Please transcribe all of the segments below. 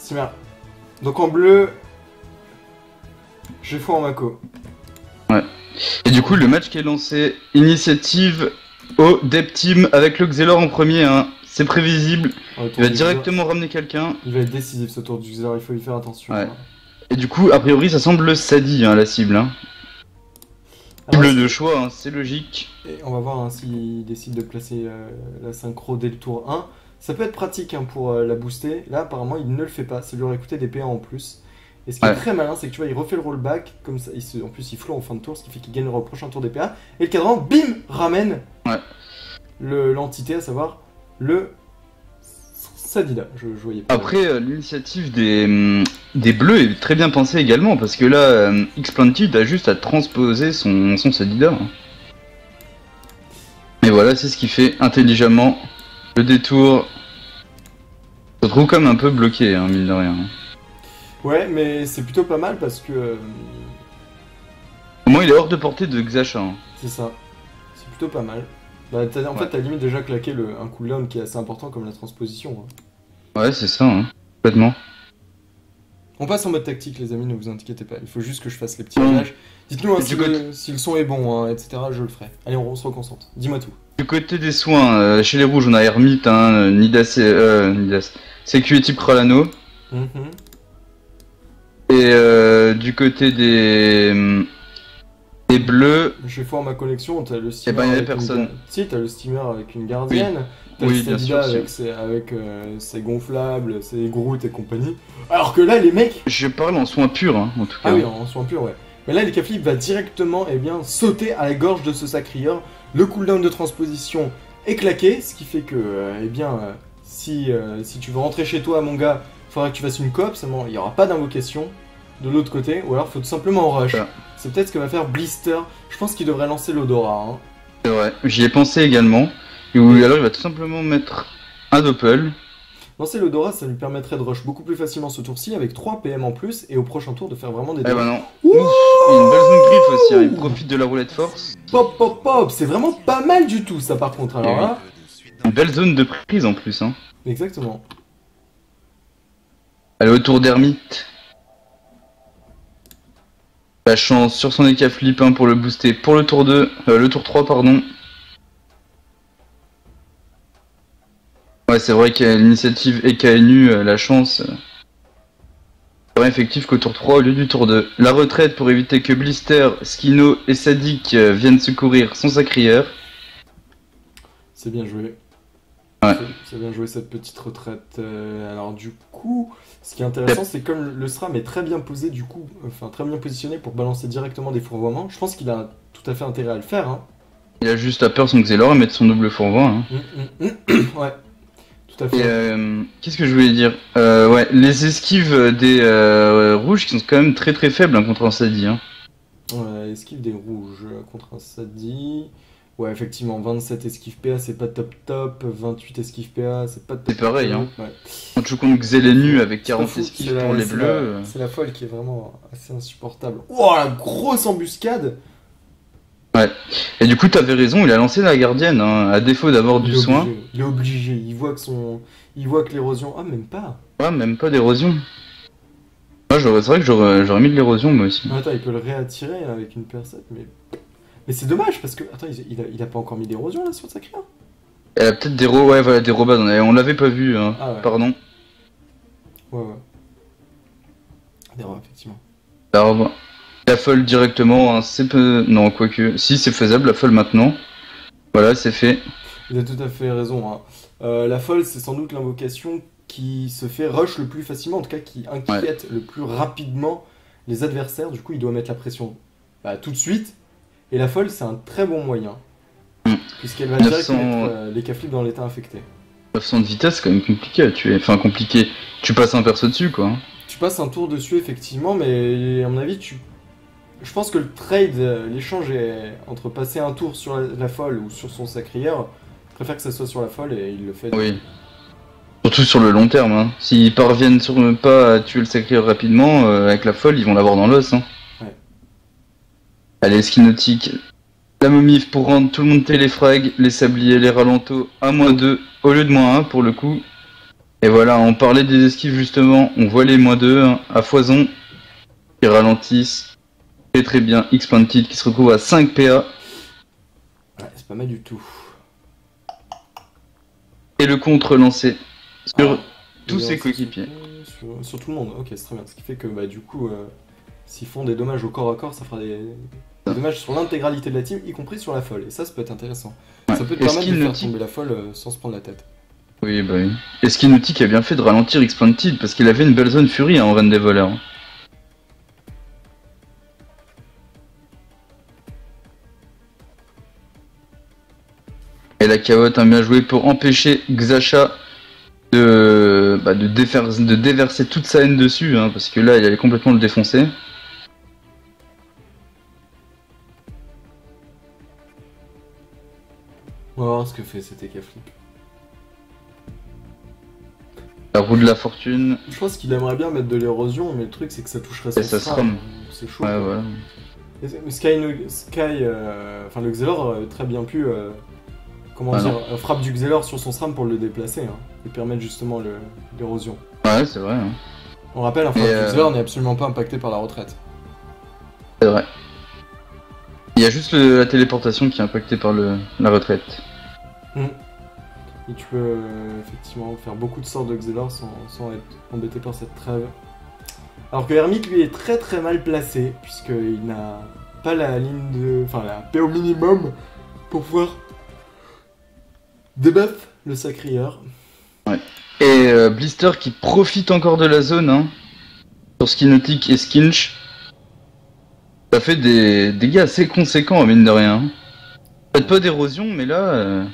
Super. Donc en bleu, j'ai foi en Mako. Ouais. Et du coup, le match qui est lancé, initiative au Dep Team avec le Xelor en premier, hein. C'est prévisible. Il va directement ramener quelqu'un. Il va être décisif ce tour du Xelor, il faut y faire attention. Ouais. Hein. Et du coup, a priori, ça semble Sadi, hein, la cible. Hein. Cible de choix, hein, c'est logique. Et on va voir hein, s'il décide de placer la synchro dès le tour 1. Ça peut être pratique hein, pour la booster. Là, apparemment, il ne le fait pas. Ça lui aurait coûté des PA en plus. Et ce qui est très malin, c'est que tu vois, il refait le rollback. Comme ça, en plus, il flotte en fin de tour, ce qui fait qu'il gagnera au prochain tour des PA. Et le cadran, bim, ramène l'entité, à savoir le Sadida. Je voyais pas. Après, l'initiative des bleus est très bien pensée également. Parce que là, Xplanted a juste à transposer son Sadida. Et voilà, c'est ce qui fait intelligemment. Le détour se trouve comme un peu bloqué, hein, mine de rien. Ouais, mais c'est plutôt pas mal parce que... Au moins, il est hors de portée de Xasha. Hein. C'est ça. C'est plutôt pas mal. Bah, en fait, t'as limite déjà claqué un cooldown qui est assez important comme la transposition. Hein. Ouais, c'est ça, hein. Complètement. On passe en mode tactique, les amis, ne vous inquiétez pas. Il faut juste que je fasse les petits réglages. Dites-nous hein, si le son est bon, hein, etc. Je le ferai. Allez, on se reconcentre. Dis-moi tout. Du côté des soins, chez les rouges, on a Hermite, hein, Nidas, CQ et type Rolano. Et du côté des bleus... J'ai foi en ma collection, t'as le steamer. Et ben, il y avait personne. Si, t'as le steamer avec une gardienne. Oui. T'as le Sadida avec ses gonflables, ses Groot et compagnie. Alors que là, les mecs... Je parle en soins purs, hein, en tout cas. Ah oui, en soins purs, ouais. Mais là, Lekaflip va directement sauter à la gorge de ce sacrieur. Le cooldown de transposition est claqué, ce qui fait que, si tu veux rentrer chez toi, mon gars, il faudra que tu fasses une coop, seulement il n'y aura pas d'invocation de l'autre côté, ou alors il faut tout simplement rush. Ouais. C'est peut-être ce que va faire Blister. Je pense qu'il devrait lancer l'Odora. Hein. C'est vrai, j'y ai pensé également. Et alors il va tout simplement mettre un doppel. Lancer l'Odora, ça lui permettrait de rush beaucoup plus facilement ce tour-ci avec 3 PM en plus et au prochain tour de faire vraiment des dégâts. Eh ben non. Il y a une belle zone griffe aussi, hein. Il profite de la roulette force. Pop pop pop, c'est vraiment pas mal du tout ça par contre. Alors là, une belle zone de prise en plus. Hein. Exactement. Allez, au tour d'Hermite. La chance sur son Ekaflip 1 pour le booster pour le tour 2, le tour 3 pardon. Ouais, c'est vrai qu'il y a l'initiative EKNU, la chance. C'est vrai effectif qu'au tour 3 au lieu du tour 2. La retraite pour éviter que Blister, Skino et Sadik viennent secourir son sacrieur. C'est bien joué. Ouais. C'est bien joué cette petite retraite. Alors du coup, ce qui est intéressant, c'est comme le SRAM est très bien posé, du coup, enfin très bien positionné pour balancer directement des fourvoiements. Je pense qu'il a tout à fait intérêt à le faire. Hein. Il a juste à peur son Xelor et mettre son double fourvoie. Hein. Ouais. Tout à fait. Et qu'est-ce que je voulais dire ouais, les esquives des rouges qui sont quand même très très faibles hein, contre un Sadi. Hein. Ouais, esquive des rouges contre un Sadi. Ouais, effectivement, 27 esquive PA, c'est pas top top. 28 esquive PA, c'est pas top top. C'est pareil, hein. Ouais. On joue contre Xelenu avec 40 esquives pour les bleus. C'est la folle qui est vraiment assez insupportable. Oh, la grosse embuscade! Ouais, et du coup, t'avais raison, il a lancé la gardienne, hein, à défaut d'avoir du soin. Il est obligé, il voit que l'érosion. Ah, même pas! Ouais, même pas d'érosion. Moi, c'est vrai que j'aurais mis de l'érosion, moi aussi. Attends, il peut le réattirer avec une percette, mais c'est dommage parce que. Attends, il a pas encore mis d'érosion là sur sa créa? Elle a peut-être des robades, on l'avait pas vu, hein. Ah, ouais. Pardon. Ouais. Des robades, effectivement. Alors, la folle directement, hein, c'est peu. Non, quoique. Si, c'est faisable, la folle maintenant. Voilà, c'est fait. Il a tout à fait raison. Hein. La folle, c'est sans doute l'invocation qui se fait rush le plus facilement, en tout cas qui inquiète le plus rapidement les adversaires. Du coup, il doit mettre la pression tout de suite. Et la folle, c'est un très bon moyen. Puisqu'elle va directement mettre les Lekaflip dans l'état infecté. 900 de vitesse, c'est quand même compliqué à tuer. Enfin, compliqué. Tu passes un perso dessus, quoi. Tu passes un tour dessus, effectivement, mais à mon avis, je pense que le trade, l'échange est entre passer un tour sur la folle ou sur son sacrieur. Je préfère que ça soit sur la folle et il le fait. Oui. Surtout sur le long terme. Hein. S'ils parviennent pas à tuer le sacrieur rapidement, avec la folle, ils vont l'avoir dans l'os. Hein. Ouais. Allez, ski nautique. La momif pour rendre tout le monde téléfrag, les sabliers, les ralentos à -2 au lieu de -1 pour le coup. Et voilà, on parlait des esquives justement, on voit les -2 hein, à foison qui ralentissent très très bien. X-Planted qui se retrouve à 5 PA. Ouais, c'est pas mal du tout. Et le contre lancé sur tous Et ses on- coéquipiers. sur tout le monde, ok, c'est très bien. Ce qui fait que bah, du coup, s'ils font des dommages au corps à corps, ça fera des dommages sur l'intégralité de la team, y compris sur la folle. Et ça peut être intéressant. Ouais. Ça peut te Et permettre de faire Nautique- tomber la folle sans se prendre la tête. Oui, bah oui. Et Skinautic a bien fait de ralentir X-Planted parce qu'il avait une belle zone Fury hein, en reine des voleurs. Et la cavotte a bien joué pour empêcher Xasha de déverser toute sa haine dessus, hein, parce que là il allait complètement le défoncer. On va voir ce que fait cet EK Flip. La roue de la fortune. Je pense qu'il aimerait bien mettre de l'érosion, mais le truc c'est que ça toucherait Et son ça SRAM. SRAM. C'est chaud. Ouais, quoi. voilà. Enfin le Xelor aurait très bien pu, comment Ah dire, frappe du Xelor sur son SRAM pour le déplacer, hein, et permettre justement l'érosion. Ouais, c'est vrai. Hein. On rappelle, enfin, Et, le Xelor n'est absolument pas impacté par la retraite. C'est vrai. Il y a juste la téléportation qui est impactée par la retraite. Et tu peux effectivement faire beaucoup de sorts de Xelor sans être embêté par cette trêve. Alors que Hermite lui est très très mal placé, puisqu'il n'a pas la ligne de. Enfin la PO minimum pour pouvoir débuff le Sacrieur. Et Blister qui profite encore de la zone hein, sur Skinautic et Skinch. Ça fait des dégâts assez conséquents, mine de rien. Peut-être pas d'érosion, mais là,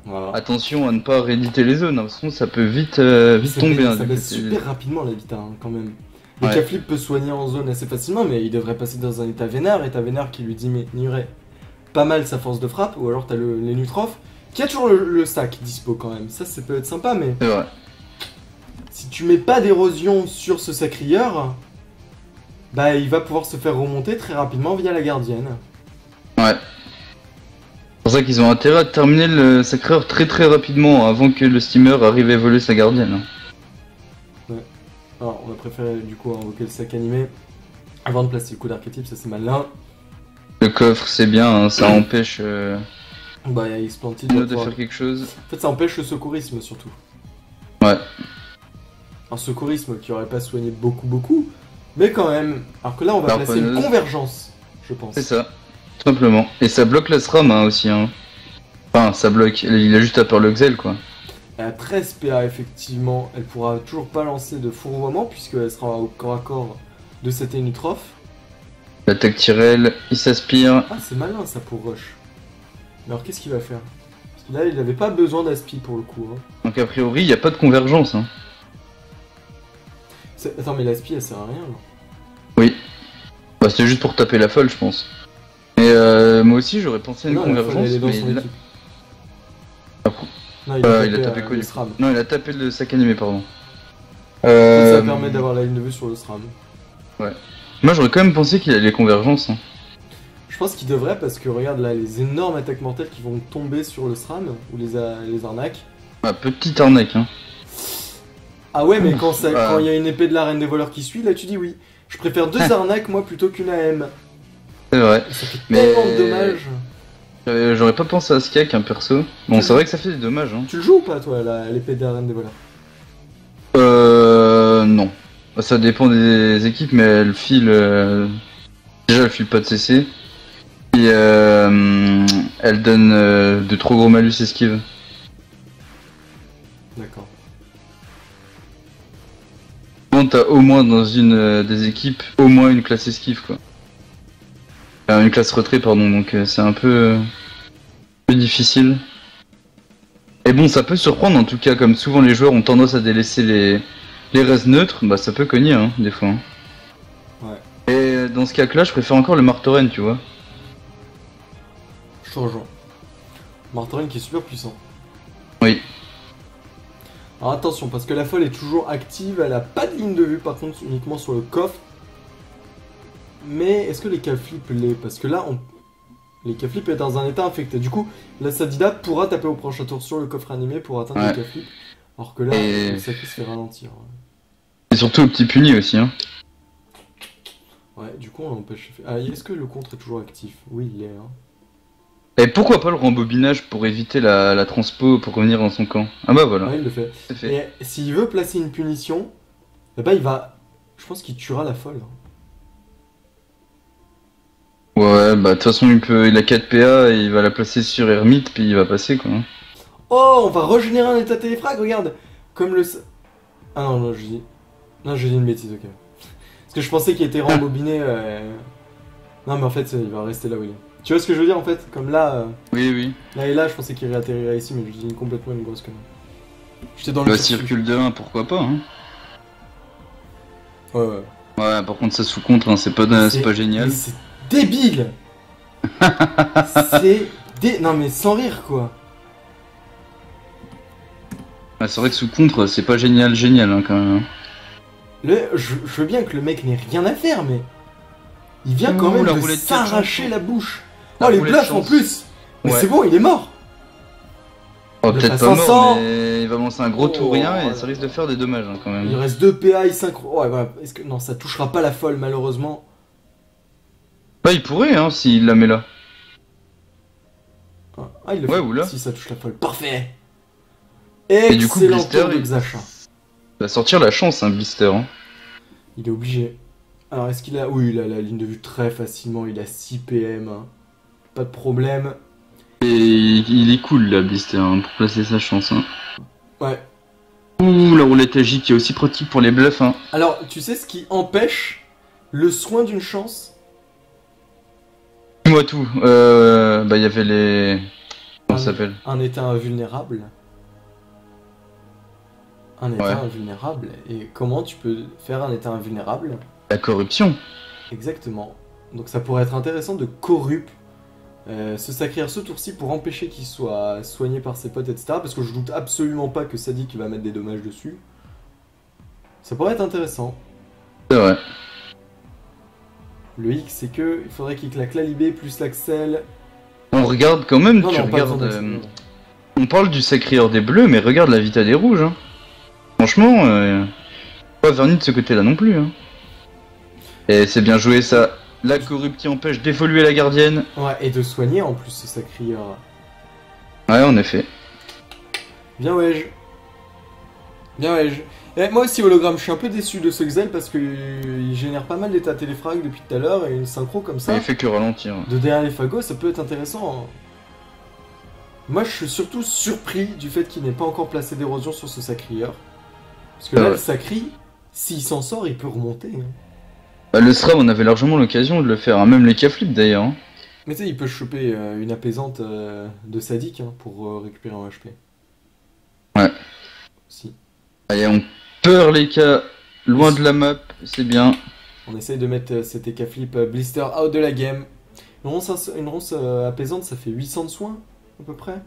Voilà. attention à ne pas rééditer les zones, hein, sinon ça peut vite tomber. Ça baisse super rapidement l'habitat hein, quand même. Le Ouais. K-Flip peut soigner en zone assez facilement, mais il devrait passer dans un état vénère qui lui diminuerait pas mal sa force de frappe, ou alors t'as les Nutrophes, qui a toujours le stack dispo quand même. Ça peut être sympa, mais C'est vrai. si tu mets pas d'érosion sur ce Sacrieur, bah il va pouvoir se faire remonter très rapidement via la gardienne. Ouais. C'est pour ça qu'ils ont intérêt à terminer le Sacreur très très rapidement avant que le steamer arrive à voler sa gardienne. Alors on a préféré du coup invoquer le sac animé avant de placer le coup d'archétype, ça c'est malin. Le coffre c'est bien, hein, ça empêche Bah il y a X-Planted de faire quelque chose. En fait ça empêche le secourisme surtout. Ouais. Un secourisme qui aurait pas soigné beaucoup, mais quand même. Alors que là on va placer une Harponneuse. convergence, je pense. C'est ça, tout simplement. Et ça bloque la SRAM hein, aussi. Hein. Enfin, ça bloque, il a juste à peur le Xel quoi. Et à 13 PA effectivement, elle pourra toujours pas lancer de fourvoiement puisqu'elle sera au corps à corps de cette Enutroph. L'attaque Tyrell, il s'aspire. Ah c'est malin ça pour Rush. Mais alors qu'est-ce qu'il va faire? Parce que là il avait pas besoin d'aspi pour le coup. Hein. Donc a priori, il n'y a pas de convergence. Hein. Attends mais l'aspi elle sert à rien là. Oui. Bah, c'était juste pour taper la folle, je pense. Et moi aussi, j'aurais pensé à une Non, la folle, convergence. elle est dans Mais son là- équipe. Après- Non, il a tapé quoi le du coup SRAM. Non, il a tapé le sac animé, pardon. Ça permet d'avoir la ligne de vue sur le SRAM. Moi, j'aurais quand même pensé qu'il allait convergence. Hein. Je pense qu'il devrait parce que regarde là les énormes attaques mortelles qui vont tomber sur le SRAM ou les arnaques. Ah, petite arnaque. Hein. Ah ouais mais Ouf, quand il y a une épée de la reine des voleurs qui suit, là tu dis oui. Je préfère deux arnaques moi plutôt qu'une AM. C'est vrai. Ça fait Mais- tellement de dommages. J'aurais pas pensé à Skak, un perso. Bon, c'est vrai que ça fait des dommages. Hein. Tu le joues ou pas toi l'épée de la reine des voleurs? Non. Bah, ça dépend des équipes, mais elle file. Déjà, elle file pas de CC. Et elle donne de trop gros malus esquive. D'accord. Bon, t'as au moins dans une des équipes, au moins une classe esquive quoi. Une classe retrait, pardon, donc c'est un peu difficile. Et bon, ça peut surprendre en tout cas, comme souvent les joueurs ont tendance à délaisser les restes neutres, bah ça peut cogner hein, des fois. Hein. Ouais. Et dans ce cas-là, je préfère encore le Martoren, tu vois. Je te rejoins. Martoren qui est super puissant. Oui. Alors attention parce que la folle est toujours active, elle a pas de ligne de vue par contre uniquement sur le coffre. Mais est-ce que les K-Flip l'est? Parce que là, Les K-Flip est dans un état infecté. Du coup, la Sadida pourra taper au prochain tour sur le coffre animé pour atteindre le K-Flip. Alors que là, le Sacri se fait ralentir. Et surtout au petit puni aussi. Hein. Ouais, du coup, on l'empêche. Ah, est-ce que le contre est toujours actif? Oui, il est. Hein. Et pourquoi pas le rembobinage pour éviter la transpo pour revenir dans son camp? Ah bah voilà. Ouais, il le fait. C'est fait. Et s'il veut placer une punition, eh ben il va. Je pense qu'il tuera la folle. Ouais, bah de toute façon il a 4 PA et il va la placer sur Hermite puis il va passer quoi. Oh, on va régénérer un état téléfrag, regarde. Comme le. Ah non, non, je dis. Non, je dis une bêtise, ok. Parce que je pensais qu'il était rembobiné. Non, mais en fait, il va rester là où il est. Tu vois ce que je veux dire en fait? Comme là. Oui, oui. Là et là, je pensais qu'il réatterrirait ici, mais je dis complètement une grosse connerie. J'étais dans Le le circule de 1, pourquoi pas, hein. Ouais, ouais. Ouais, par contre, ça sous contre, hein, c'est pas génial. C'est débile. Non, mais sans rire quoi. Ouais, c'est vrai que sous contre, c'est pas génial, hein, quand même. Je veux bien que le mec n'ait rien à faire, mais. Il vient quand même de s'arracher la bouche. Oh, les bluffs en plus. Mais c'est bon, il est mort. Oh, peut-être pas mort, mais il va lancer un gros tour rien et ça risque de faire des dommages hein, quand même. Il reste 2 PA, il synchro. Ouais, voilà. Est-ce que. Non, ça touchera pas la folle, malheureusement. Bah, il pourrait, hein, s'il la met là. Ah, il le fait. Oula. Si ça touche la folle. Parfait. Et du coup, Blister, de Xacha. Il va sortir la chance, hein, Blister. Hein. Il est obligé. Alors, est-ce qu'il a. Oui, il a la ligne de vue très facilement. Il a 6 PM. Hein. Pas de problème. Et il est cool, là, Blister, hein, pour placer sa chance. Hein. Ouais. Ouh, la roulette agique qui est aussi pratique pour les bluffs. Hein. Alors, tu sais ce qui empêche le soin d'une chance? Dis-moi tout. Bah, il y avait les. Comment ça s'appelle? Un état invulnérable. Un état invulnérable. Et comment tu peux faire un état invulnérable? La corruption. Exactement. Donc ça pourrait être intéressant de corrup se sacrifier ce tour-ci pour empêcher qu'il soit soigné par ses potes, etc. Parce que je doute absolument pas que Sadik va mettre des dommages dessus. Ça pourrait être intéressant. C'est vrai. Le X, c'est que il faudrait qu'il claque la Libé plus l'Axel. On regarde quand même, on parle du sacrieur des bleus, mais regarde la Vita des rouges. Hein. Franchement, pas verni de ce côté-là non plus. Hein. Et c'est bien joué ça. La corrupt qui empêche d'évoluer la gardienne. Ouais, et de soigner en plus ce sacrieur. Ouais, en effet. Bien ouais. Bien ouais. Et moi aussi, hologramme, je suis un peu déçu de ce Xel parce qu'il génère pas mal d'états téléfrag depuis tout à l'heure et une synchro comme ça. Il fait que ralentir. De derrière les fagots, ça peut être intéressant. Hein. Moi, je suis surtout surpris du fait qu'il n'ait pas encore placé d'érosion sur ce sacrieur. Parce que là, le sacri, s'il s'en sort, il peut remonter. Hein. Bah, le SRAM, on avait largement l'occasion de le faire, hein. Même les K-Flip d'ailleurs. Hein. Mais tu sais, il peut choper une apaisante de Sadik hein, pour récupérer un HP. Ouais. Si. Allez, on peur les cas loin de la map, c'est bien. On essaye de mettre cet K-Flip Blister out de la game. Une ronce apaisante, ça fait 800 de soins, à peu près.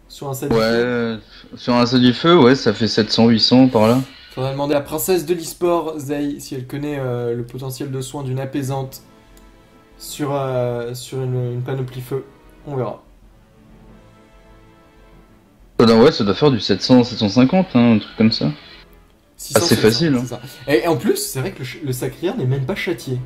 Sur un Sadik. Ouais, sur un Sadik feu, ouais, ça fait 700-800 par là. Faudrait demander à la princesse de l'e-sport, Zay, si elle connaît le potentiel de soins d'une apaisante sur une panoplie feu. On verra. Ouais, ça doit faire du 700-750, hein, un truc comme ça. 600, c'est facile. Hein. Ça. Et en plus, c'est vrai que le sacrière n'est même pas châtié.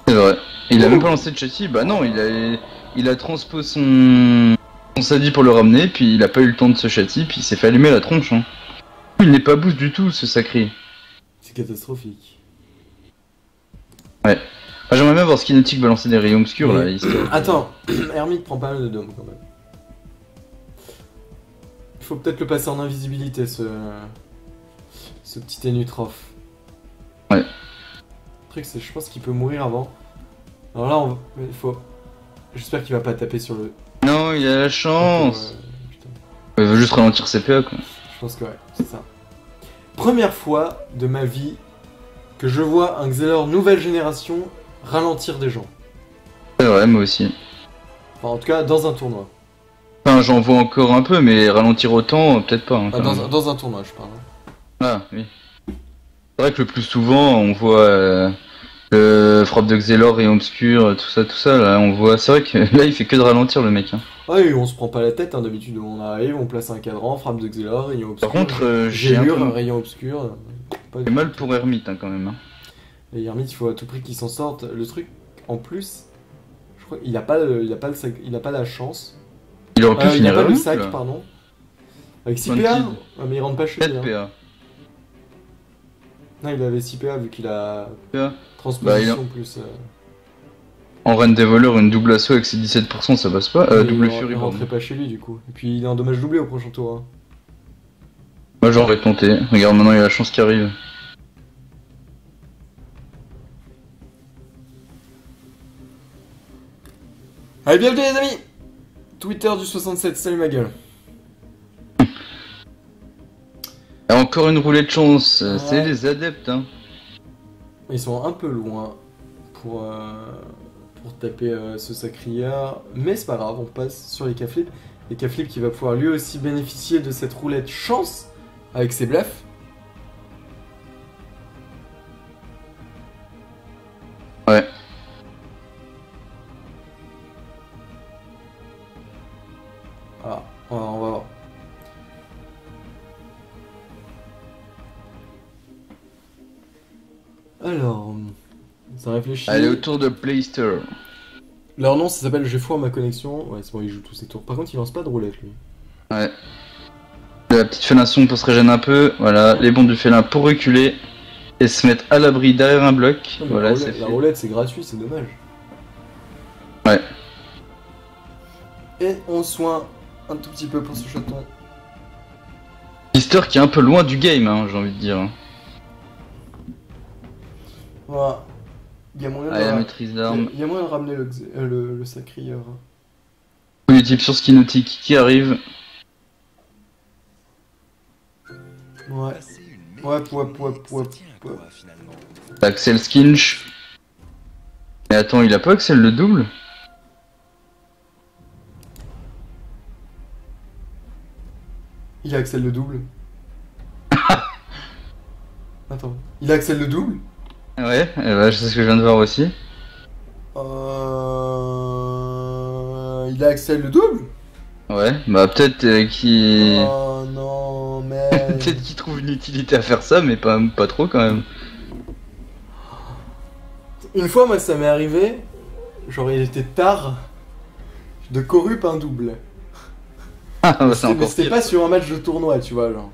C'est vrai. Il a même pas lancé de châtier. Bah non, il a transposé son Sadi pour le ramener, puis il a pas eu le temps de se châtier, puis il s'est fait allumer la tronche. Hein. Il n'est pas boost du tout, ce sacré. C'est catastrophique. Ouais. Ah, j'aimerais bien voir Skinetic balancer des rayons obscurs là. Attends, Hermite prend pas mal de dômes quand même. Il faut peut-être le passer en invisibilité ce petit Enutroph. Ouais. Le truc c'est je pense qu'il peut mourir avant. Alors là il faut. J'espère qu'il va pas taper sur le. Non, il a la chance. Il veut juste ralentir ses PA quoi. Je pense que ouais, c'est ça. Première fois de ma vie que je vois un Xelor nouvelle génération ralentir des gens. C'est vrai, moi aussi. Enfin, en tout cas, dans un tournoi. Enfin, j'en vois encore un peu, mais ralentir autant, peut-être pas. Hein, dans un tournoi, je parle. Ah, oui. C'est vrai que le plus souvent, on voit Frappe de Xelor, rayon obscur, tout ça, là, on voit. C'est vrai que là, il fait que de ralentir le mec. Hein. Ah oui, on se prend pas la tête, hein, d'habitude on arrive, on place un cadran, frappe de Xelor, rayon obscur. Par contre, j'ai un Gélure, peu rayon obscur. Pas mal pour Hermite hein, quand même. Hein. Et Hermite, il faut à tout prix qu'il s'en sorte. Le truc, en plus, je crois qu'il a pas, il a pas la chance. Il aurait pu Il a finir pas le Hermite, sac, là. pardon. Avec 6 Funky. PA mais il rentre pas chez 4 lui. Hein. PA. Non, il avait 6 PA vu qu'il a PA. transposition plus. En reine des voleurs, une double assaut avec ses 17%, ça passe pas. Mais Double il furie, pardon. rentrait pas chez lui du coup. Et puis il est en dommage doublé au prochain tour. Hein. Moi j'aurais tenté. Regarde, maintenant il y a la chance qui arrive. Allez, bienvenue les amis. Twitter du 67, salut ma gueule. Et encore une roulette de chance, Ouais. c'est les adeptes. Hein. Ils sont un peu loin pour taper ce sacrieur, mais c'est pas grave, on passe sur les K-Flip. Et K-Flip qui va pouvoir lui aussi bénéficier de cette roulette chance avec ses bluffs. Ouais. Ah, on va voir. Alors, ça réfléchit. Allez, autour de Playster. Leur nom, ça s'appelle J'ai foire ma connexion. Ouais, c'est bon, il joue tous ses tours. Par contre, il lance pas de roulette, lui. Ouais. La petite félin pour se régénérer un peu. Voilà, les bons du félin pour reculer et se mettre à l'abri derrière un bloc. Non, mais Voilà, la c'est roulette, la fait. roulette, c'est gratuit, c'est dommage. Ouais. Et on soigne un tout petit peu pour ce chaton. Playster qui est un peu loin du game, hein, j'ai envie de dire. Voilà. Il y a moyen, Allez, la de, maîtrise d'armes. il y a moyen de ramener le sacrieur. Coup du type sur Skinotic qui arrive. Ouais. Ouais. Axel Skinch. Mais attends, il a pas Axel le double? Il a Axel le double. Attends. Il a Axel le double? Ouais, bah, c'est ce que je viens de voir aussi. Il a Axel le double? Ouais, bah peut-être qu'il... Oh non, mais. peut-être qu'il trouve une utilité à faire ça, mais pas trop quand même. Une fois, moi, ça m'est arrivé. Genre, il était tard. De corrup un double. Ah, bah, c'est Mais encore c'était pire. pas sur un match de tournoi, tu vois, genre.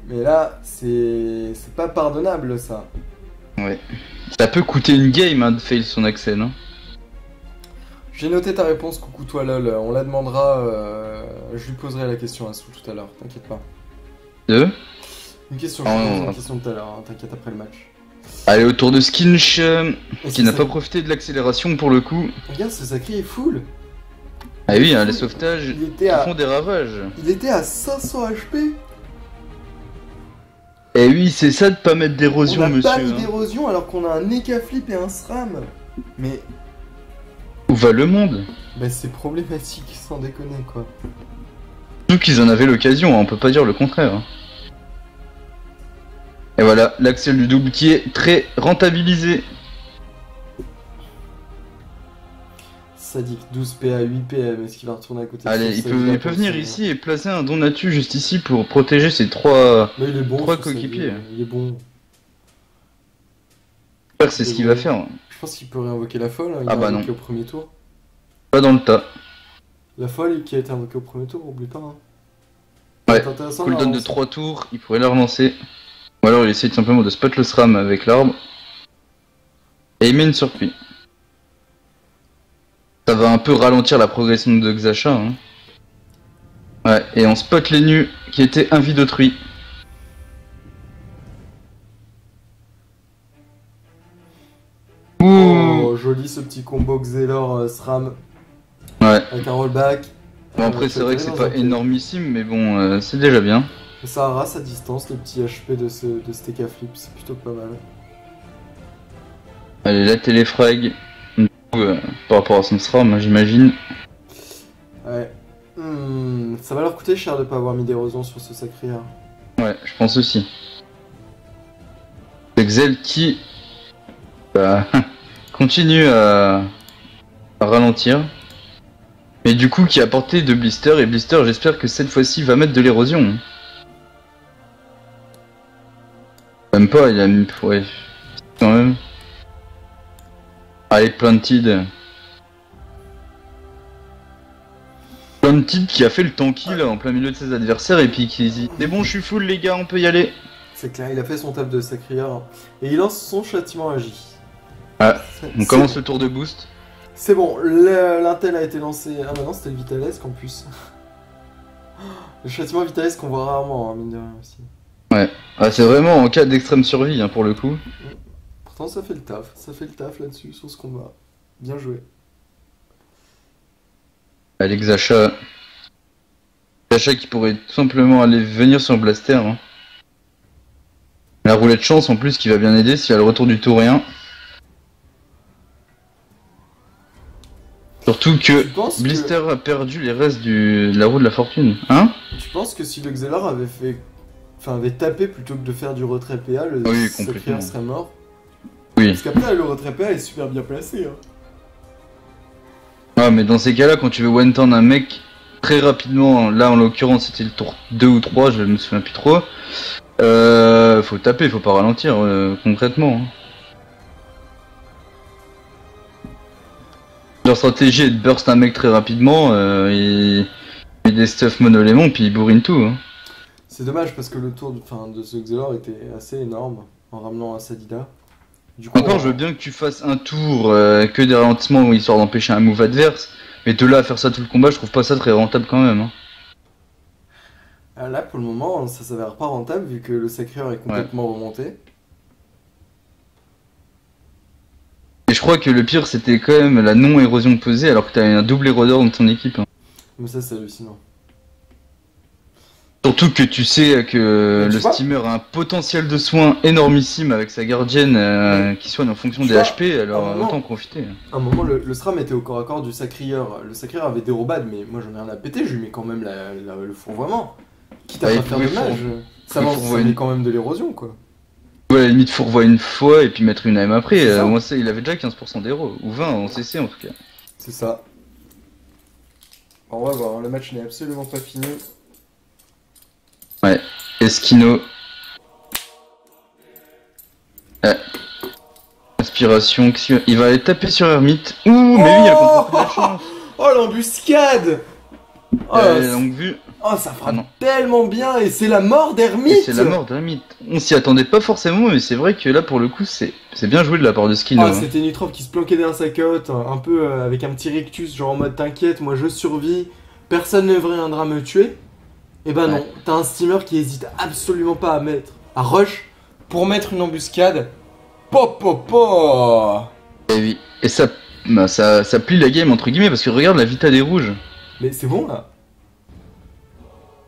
Mais là, c'est pas pardonnable, ça. Ouais. Ça peut coûter une game hein, de fail son Axel. Hein. J'ai noté ta réponse, coucou toi lol. On la demandera. Je lui poserai la question à Sou tout à l'heure, t'inquiète pas. Deux. Une question, Oh, je te pose non. une question tout à l'heure, hein, t'inquiète après le match. Allez, autour de Skinch, Et qui c'est n'a ça. pas profité de l'accélération pour le coup. Regarde, ce sacré est full. Ah oui, hein, les sauvetages Il qui était à, font des ravages. il était à 500 HP. Et oui, c'est ça de pas mettre On d'érosion, n'a monsieur. pas mis Hein. d'érosion alors qu'on a un Eka Flip et un SRAM. Mais Où va le monde? bah, c'est problématique, sans déconner quoi. Surtout qu'ils en avaient l'occasion, hein, on peut pas dire le contraire. Hein. Et voilà, l'Axel du double qui est très rentabilisé. Sadique, 12 PA, 8 PM, est-ce qu'il va retourner à côté de Allez, son il save peut pour venir son- ici et placer un Donatu juste ici pour protéger ses trois... Mais il est bon. Trois ce save, coéquipiers. Il est bon. C'est ce qu'il va faire. Je pense qu'il peut réinvoquer la folle. Hein. Il Ah a bah invoqué non. au premier tour. Pas dans le tas. La folle qui a été invoquée au premier tour, oublie pas. Hein. Ouais, C'est intéressant de la cooldown de relancer. 3 tours, il pourrait la relancer. Ou alors il essaie tout simplement de spot le SRAM avec l'arbre. Et il met une surprise. Ça va un peu ralentir la progression de Xasha. Hein. Ouais, et on spot les nus qui étaient un vie d'autrui. Ouh. Oh, joli ce petit combo Xelor SRAM Ouais. avec un rollback. Bon après c'est vrai que c'est pas énormissime, mais bon, c'est déjà bien. Ça rase à distance, le petit HP de cet Eka Flip, c'est plutôt pas mal. Allez, la téléfrag. Du coup, par rapport à son SRAM, hein, j'imagine. Ouais. Ça va leur coûter cher de pas avoir mis d'érosion sur ce sacré. Ouais, je pense aussi. C'est Exel qui continue à ralentir. Mais du coup qui a porté de Blister, et Blister j'espère que cette fois-ci va mettre de l'érosion. Même pas, il a mis... Ouais, quand même. Allez, Planted. Planted qui a fait le tanky là en plein milieu de ses adversaires et puis qui dit c'est bon, je suis full les gars, on peut y aller. C'est clair, il a fait son taf de sacrière et il lance son châtiment agi. Ah, on commence le tour de boost. C'est bon, l'intel a été lancé. Ah bah non, c'était le Vitalesque en plus. Le châtiment Vitalesque qu'on voit rarement, hein, mine de rien aussi. Ouais, ah, c'est vraiment en cas d'extrême survie hein, pour le coup. Pourtant ça fait le taf là-dessus, sur ce combat. Bien joué. Allez, Xasha. Xasha qui pourrait tout simplement aller venir sur Blaster. Hein. La roulette chance en plus qui va bien aider s'il y a le retour du Taurien. Surtout que Blister a perdu les restes de la roue de la fortune. Hein? Tu penses que si le Xelor avait tapé plutôt que de faire du retrait PA, le sacrière serait mort? Oui. Parce qu'après le retrait PA est super bien placé. Hein. Ah mais dans ces cas-là, quand tu veux one-turn un mec très rapidement, là en l'occurrence c'était le tour 2 ou 3, je me souviens plus trop, faut taper, faut pas ralentir concrètement. Hein. Leur stratégie est de burst un mec très rapidement et des stuff monolémon puis il bourrine tout. Hein. C'est dommage parce que le tour de ce Xelor était assez énorme en ramenant un Sadida. Du coup, encore je veux bien que tu fasses un tour que des ralentissements histoire d'empêcher un move adverse, mais de là à faire ça tout le combat, je trouve pas ça très rentable quand même. Hein. Là pour le moment ça s'avère pas rentable vu que le sacrieur est complètement remonté. Et je crois que le pire c'était quand même la non-érosion pesée alors que t'avais un double érodeur dans ton équipe. Hein. Mais ça c'est hallucinant. Surtout que tu sais que le steamer a un potentiel de soin énormissime avec sa gardienne qui soigne en fonction des HP, alors autant en profiter. À un moment, le SRAM était au corps à corps du sacrieur. Le sacrieur avait des robades, mais moi j'en ai rien à péter, je lui mets quand même le fourvoiement. Quitte à pas faire de mage, ça met quand même de l'érosion quoi. Ouais, à la limite, fourvoie une fois et puis mettre une AM après. Moi, il avait déjà 15% d'héros, ou 20 en CC en tout cas. C'est ça. On va voir, le match n'est absolument pas fini. Ouais, Esquino. Inspiration, il va aller taper sur Hermite. Ouh, mais lui, il a contre la chance. Oh, l'embuscade. Longue vue. Oh, ça frappe tellement bien, et c'est la mort d'Hermite. C'est la mort d'Hermite. On s'y attendait pas forcément, mais c'est vrai que là, pour le coup, c'est bien joué de la part de Skino. Ah, c'était Nitrov qui se planquait derrière sa carotte, un peu avec un petit rictus, genre en mode t'inquiète, moi je survis, personne ne viendra me tuer. Et bah non, t'as un steamer qui hésite absolument pas à rush pour mettre une embuscade. Et oui, et ça plie la game entre guillemets parce que regarde la vita des rouges. Mais c'est bon là.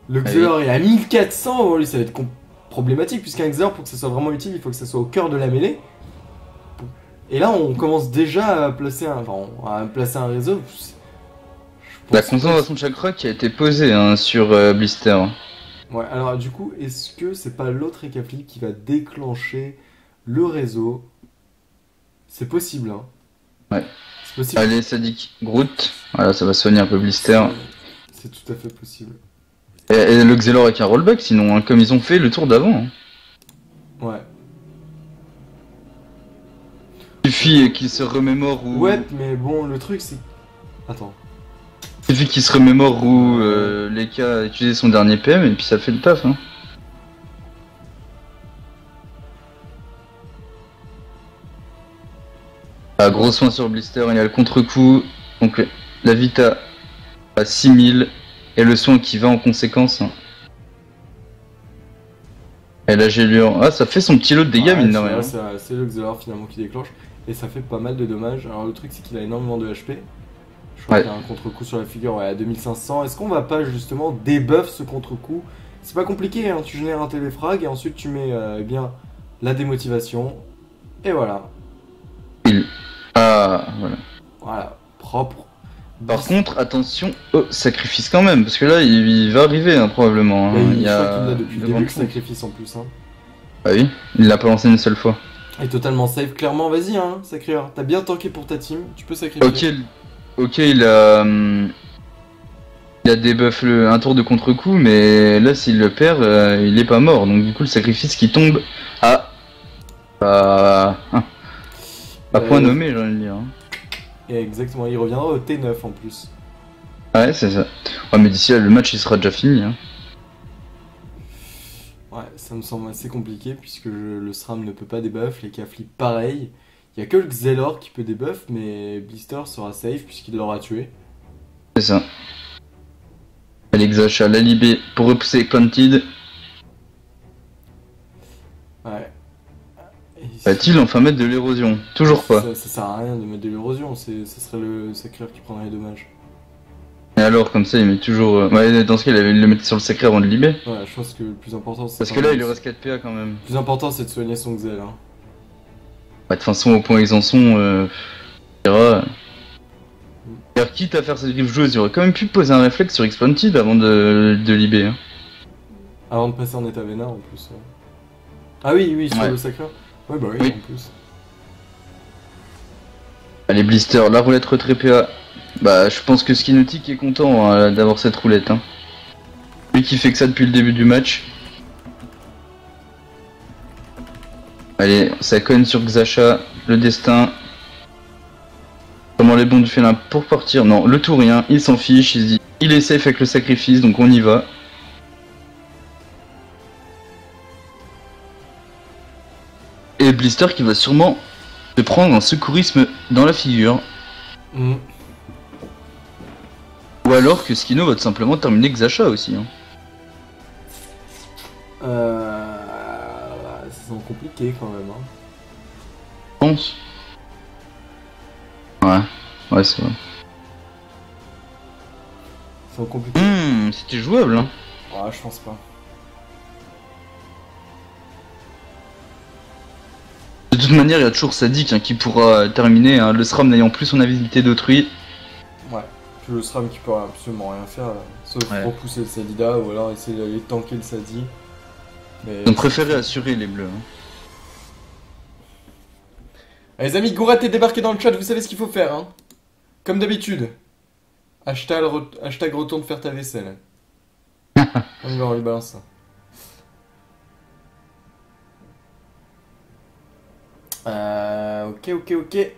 Le Xelor est à 1400, bon, lui ça va être problématique puisqu'un Xelor pour que ça soit vraiment utile il faut que ça soit au cœur de la mêlée. Et là on commence déjà à placer un réseau. La concentration de chakra qui a été posée sur Blister. Ouais, alors du coup, est-ce que c'est pas l'autre Ekaflip qui va déclencher le réseau? C'est possible, hein. Ouais. C'est possible. Allez, Sadik, Groot. Voilà, ça va soigner un peu Blister. C'est tout à fait possible. Et le Xelor avec un rollback, sinon, hein, comme ils ont fait le tour d'avant. Hein. Ouais. Il suffit qu'il se remémore ou... Ouais, mais bon, le truc c'est... Attends. Il suffit qu'il se remémore où Leka a utilisé son dernier PM et puis ça fait le taf. Hein. Ah, gros soin sur Blister, il y a le contre-coup. Donc la Vita à 6000 et le soin qui va en conséquence. Hein. Et la gélure. Ah, ça fait son petit lot de dégâts, mine de rien. C'est le Xelor finalement qui déclenche. Et ça fait pas mal de dommages. Alors le truc c'est qu'il a énormément de HP. Je crois qu'il y a un contre-coup sur la figure à 2500. Est-ce qu'on va pas justement debuff ce contre-coup? C'est pas compliqué, hein. Tu génères un téléfrag et ensuite tu mets bien la démotivation. Et voilà. Ah, voilà. Voilà, propre. Par contre, attention au sacrifice quand même, parce que là il va arriver hein, probablement. Hein. Je crois qu'il l'a depuis le début le sacrifice en plus. Hein. Ah oui, il l'a pas lancé une seule fois. Et totalement safe, clairement, vas-y, hein, Sacreur. T'as bien tanké pour ta team, tu peux sacrifier. Ok, il a debuff un tour de contre-coup, mais là, s'il le perd, il est pas mort. Donc, du coup, le sacrifice qui tombe à point nommé, j'ai envie de dire. Hein. Et exactement, il reviendra au T9 en plus. Ouais, c'est ça. Ouais, mais d'ici là, le match il sera déjà fini. Hein. Ouais, ça me semble assez compliqué puisque le SRAM ne peut pas debuff, les Caflip pareil. Il y a que le Xelor qui peut debuff, mais Blister sera safe puisqu'il l'aura tué. C'est ça. Allez, Xacha, la libé pour repousser Planted. Ouais. Va-t-il enfin mettre de l'érosion? Toujours pas. Ça sert à rien de mettre de l'érosion, ça serait le Sacreur qui prendrait les dommages. Et alors, comme ça, il met toujours. Ouais, dans ce cas, il le mettait sur le sacré avant de libé. Ouais, je pense que le plus important c'est. Parce que là, il lui reste 4 PA quand même. Le plus important c'est de soigner son Xel. Hein. Bah, de toute façon, au point où ils en sont, alors, quitte à faire cette griffe joueuse, il aurait quand même pu poser un réflexe sur Explanted avant de libé. Hein. Avant de passer en état vénard en plus. Ah oui, sur le Sacreur. Ouais, bah oui, en plus. Allez, Blister, la roulette retrait PA. Bah, je pense que Skinotic est content hein, d'avoir cette roulette. Hein. Lui qui fait que ça depuis le début du match. Allez, ça cogne sur Xacha, le destin. Comment les bons du félin pour partir? Non, le tout rien, il s'en fiche, il se dit il est safe avec le sacrifice, donc on y va. Et Blister qui va sûrement se prendre un secourisme dans la figure. Ou alors que Skino va tout simplement terminer Xacha aussi. Hein. C'est compliqué quand même. Hein. Je pense. Ouais, c'est vrai. C'est compliqué. C'était jouable. Hein. Ouais, je pense pas. De toute manière, il y a toujours Sadik hein, qui pourra terminer, hein, le SRAM n'ayant plus son avidité d'autrui. Ouais, puis le SRAM qui pourra absolument rien faire, sauf repousser le Sadida ou alors essayer d'aller tanker le Sadi. Mais... Donc préférez assurer les bleus. Hein. Allez, les amis, Gourat est débarqué dans le chat, vous savez ce qu'il faut faire. Hein. Comme d'habitude. Hashtag retourne faire ta vaisselle. On lui balance ça. Ok. Et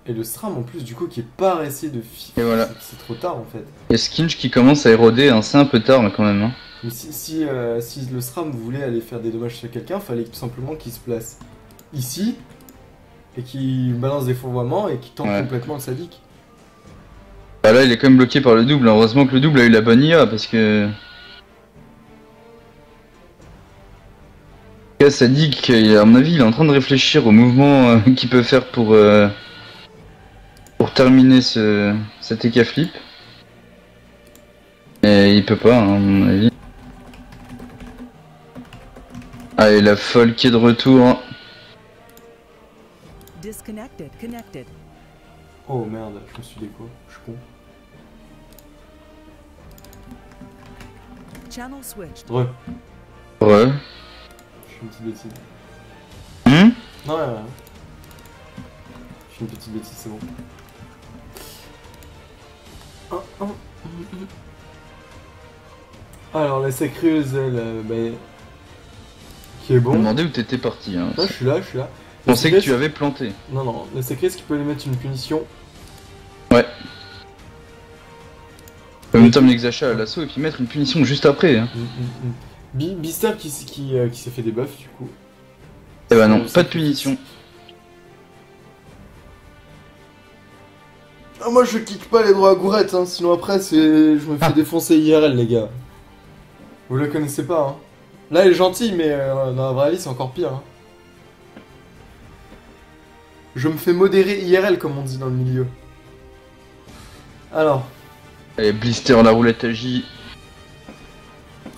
le SRAM en plus du coup qui est pas resté de Et voilà. C'est trop tard en fait. Et Skinch qui commence à éroder, hein. C'est un peu tard mais quand même. Hein. Mais si le SRAM voulait aller faire des dommages sur quelqu'un, fallait tout simplement qu'il se place ici et qu'il balance des fourvoiements et qu'il tente complètement le Sadik. Bah là il est quand même bloqué par le double, heureusement que le double a eu la bonne IA parce que... Sadik, à mon avis, il est en train de réfléchir au mouvement qu'il peut faire pour terminer cet EK flip. Et il peut pas, hein, à mon avis. Allez, la folle qui est de retour. Oh merde, je me suis déco, je suis con. Channel switched. Ouais. Je fais une petite bêtise. Non, rien. Je fais une petite bêtise, c'est bon. Alors, la sacreuse, elle, qui est bon. Je me demandais où t'étais parti. Hein, je suis là. Je pensais que tu avais planté. Non, la sacreuse qui peut lui mettre une punition. Ouais. En même temps, Xacha à l'assaut et puis mettre une punition juste après. Hein. Beastar qui s'est fait des buffs du coup. Eh bah non, pas de punition. Ah, moi je kick pas les droits à Gourette, hein, sinon après je me fais défoncer IRL les gars. Vous le connaissez pas hein. Là elle est gentille mais dans la vraie vie c'est encore pire. Hein. Je me fais modérer IRL comme on dit dans le milieu. Alors. Allez, Blister, la roulette agit.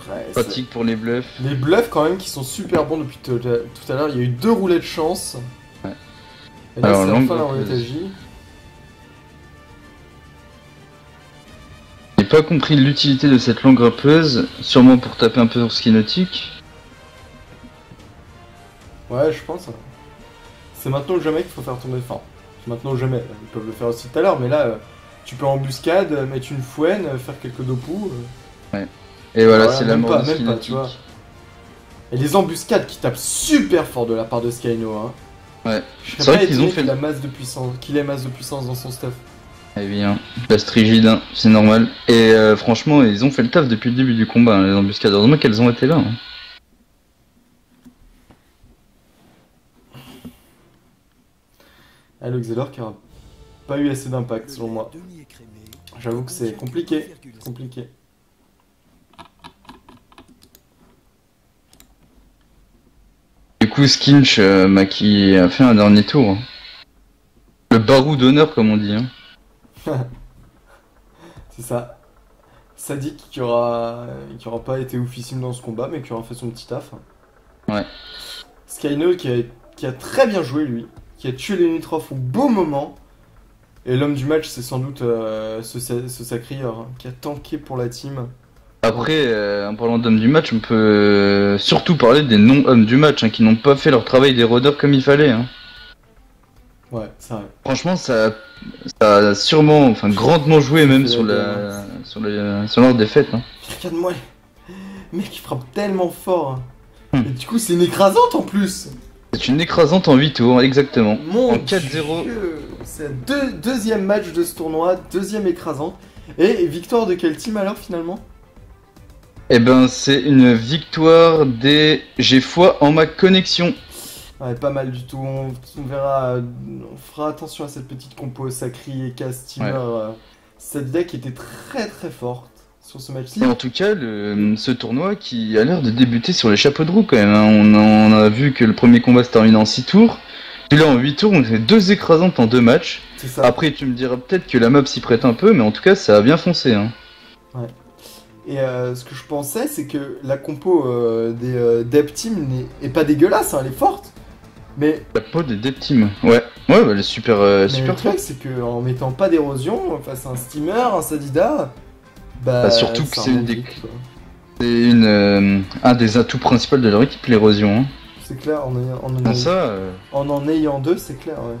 Ouais, pratique pour les bluffs. Les bluffs quand même qui sont super bons depuis tout à l'heure. Il y a eu 2 roulets de chance. Ouais. Et là c'est enfin la roulette agit. J'ai pas compris l'utilité de cette longue rappeuse, sûrement pour taper un peu sur Skinotic. Ouais, je pense. C'est maintenant ou jamais qu'il faut faire tomber. Enfin, c'est maintenant ou jamais. Ils peuvent le faire aussi tout à l'heure, mais là, tu peux embuscade, mettre une fouenne, faire quelques deux coups. Ouais. Et voilà, Voilà, c'est la même mort pas, de même pas, tu Skinatic. vois. Et les embuscades qui tapent super fort de la part de Skyno, hein. Ouais. Je C'est serais vrai pas qu'ils ont étonné fait qu'il le... a masse de puissance, qu'il ait masse de puissance dans son stuff. Eh bien, reste rigide, hein, c'est normal. Et franchement, ils ont fait le taf depuis le début du combat, hein, les embuscades. Heureusement qu'elles ont été là. Hein. Ah, le Xelor qui a pas eu assez d'impact selon moi. J'avoue que c'est compliqué. Compliqué. Du coup, Skinch, qui a fait un dernier tour. Hein. Le barou d'honneur, comme on dit. Hein. C'est ça. Sadik qui aura pas été oufissime dans ce combat, mais qui aura fait son petit taf. Ouais. Skyno qui a très bien joué, lui. Qui a tué les Nitrof au beau moment. Et l'homme du match, c'est sans doute ce Sacrieur, hein, qui a tanké pour la team. Après, en parlant d'hommes du match, on peut surtout parler des non-hommes du match, hein, qui n'ont pas fait leur travail des rodeurs comme il fallait. Hein. Ouais, c'est vrai. Franchement, ça a sûrement, enfin, grandement joué Ça même fait sur la sur leur défaite. Hein. Regarde-moi, le mec il frappe tellement fort. Et du coup, c'est une écrasante en plus. C'est une écrasante en 8 tours, exactement. Mon En 4-0. Dieu. C'est le deuxième match de ce tournoi, deuxième écrasante. Et victoire de quel team alors finalement? Eh ben, c'est une victoire des... J'ai foi en ma connexion. Ouais, pas mal du tout. On verra. On fera attention à cette petite compo Sacri et Casteamer. Ouais. Cette deck était très très forte sur ce match-ci. Et en tout cas, ce tournoi qui a l'air de débuter sur les chapeaux de roue quand même. Hein. On a vu que le premier combat se termine en 6 tours. Puis là, en 8 tours, on fait 2 écrasantes en 2 matchs. C'est ça. Après, tu me diras peut-être que la map s'y prête un peu, mais en tout cas, ça a bien foncé. Hein. Ouais. Et ce que je pensais, c'est que la compo des Dep Team est pas dégueulasse, hein, elle est forte. Mais La peau des Dev Team. Ouais, bah, elle est super, le super truc, forte. c'est qu'en mettant pas d'érosion face à un Steamer, un Sadida, Bah, surtout que ça c'est remonte des- vite, quoi. C'est un des atouts principaux de leur équipe, l'érosion. Hein. C'est clair, Sans ça, en ayant deux, c'est clair, ouais.